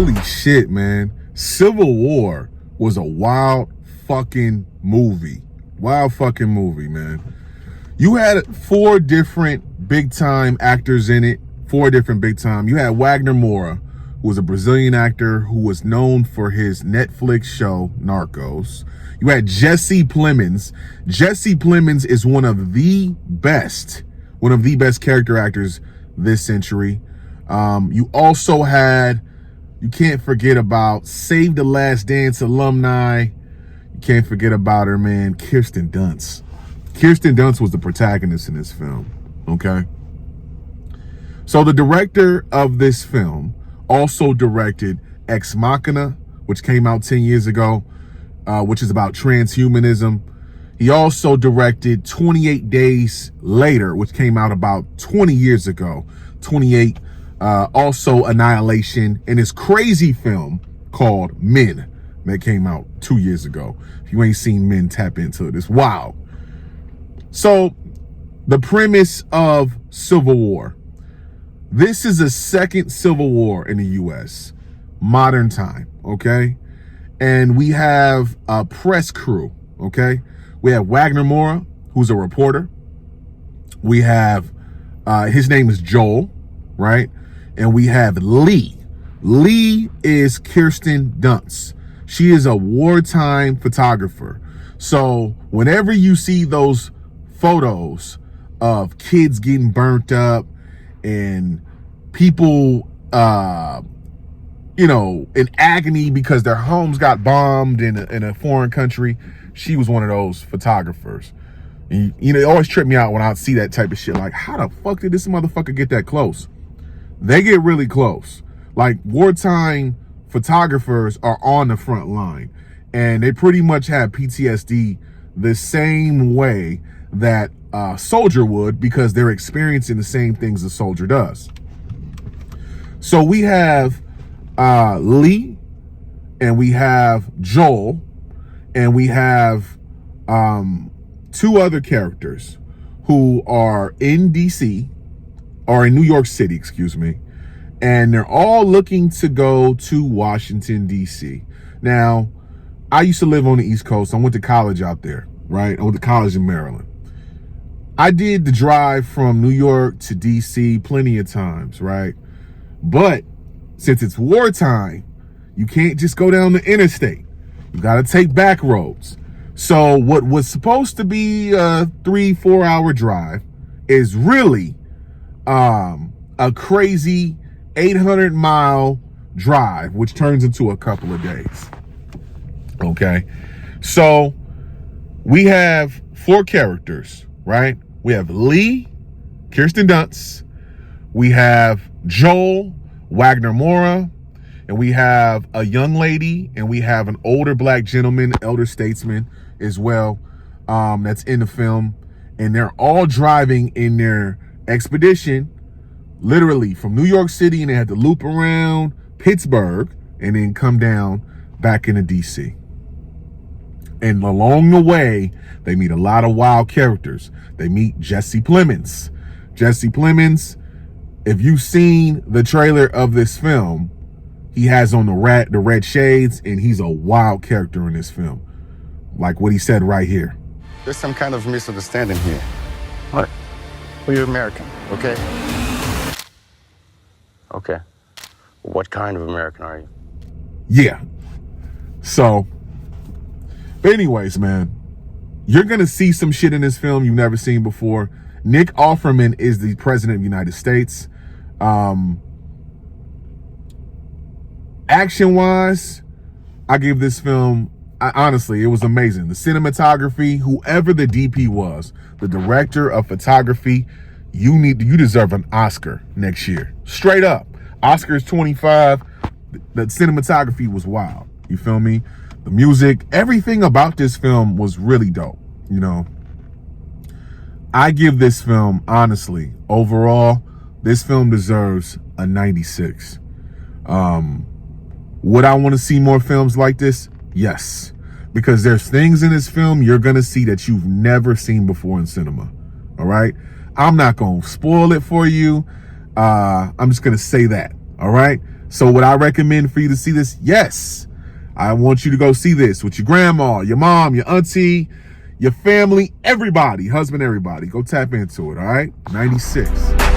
Holy shit, man. Civil War was a wild fucking movie. Wild fucking movie, man. You had 4 different big time actors in it. 4 different big time. You had Wagner Moura, who was a Brazilian actor who was known for his Netflix show Narcos. You had Jesse Plemons. Jesse Plemons is one of the best character actors this century. You also had, you can't forget about Save the Last Dance alumni. You can't forget about her, man, Kirsten Dunst. Kirsten Dunst was the protagonist in this film, okay? So the director of this film also directed Ex Machina, which came out 10 years ago, which is about transhumanism. He also directed 28 Days Later, which came out about 20 years ago. 28, also Annihilation, and his crazy film called Men that came out 2 years ago. If you ain't seen Men, tap into it. It's wild. So the premise of Civil War. This is a second civil war in the U.S., modern time, okay? And we have a press crew, okay? We have Wagner Moura, who's a reporter. We have, his name is Joel, right? And we have Lee. Lee is Kirsten Dunst. She is a wartime photographer. So whenever you see those photos of kids getting burnt up and people, in agony because their homes got bombed in a foreign country, she was one of those photographers. And, it always tripped me out when I see that type of shit. Like, how the fuck did this motherfucker get that close? They get really close. Like, wartime photographers are on the front line, and they pretty much have PTSD the same way that a soldier would, because they're experiencing the same things a soldier does. So we have Lee, and we have Joel, and we have 2 other characters who are in DC, or in New York City, excuse me, and they're all looking to go to Washington, DC. Now, I used to live on the East Coast. I went to college out there, right? I went to college in Maryland. I did the drive from New York to DC plenty of times, right? But since it's wartime, you can't just go down the interstate. You got to take back roads. So what was supposed to be a 3-4 hour drive is really a crazy 800-mile drive, which turns into a couple of days. Okay. So we have 4 characters, right? We have Lee, Kirsten Dunst. We have Joel, Wagner Moura, and we have a young lady, and we have an older black gentleman, elder statesman as well, that's in the film. And they're all driving in their expedition, literally from New York City, and they had to loop around Pittsburgh and then come down back into DC. And along the way, they meet a lot of wild characters. They meet Jesse Plemons. Jesse Plemons, if you've seen the trailer of this film, he has on the red shades, and he's a wild character in this film. Like what he said right here. There's some kind of misunderstanding here. What? Well, you're American, okay? Okay. What kind of American are you? Yeah. So, but anyways, man, you're going to see some shit in this film you've never seen before. Nick Offerman is the president of the United States. Action-wise, I give this film, honestly, it was amazing. The cinematography, whoever the DP was, the director of photography, you deserve an Oscar next year. Straight up. Oscars 25. The cinematography was wild. You feel me? The music, everything about this film was really dope. I give this film, honestly, overall, this film deserves a 96. Would I want to see more films like this? Yes. Because there's things in this film you're going to see that you've never seen before in cinema. All right? I'm not going to spoil it for you. I'm just going to say that. All right? So would I recommend for you to see this? Yes. I want you to go see this with your grandma, your mom, your auntie, your family, everybody, husband, everybody. Go tap into it, all right? 96.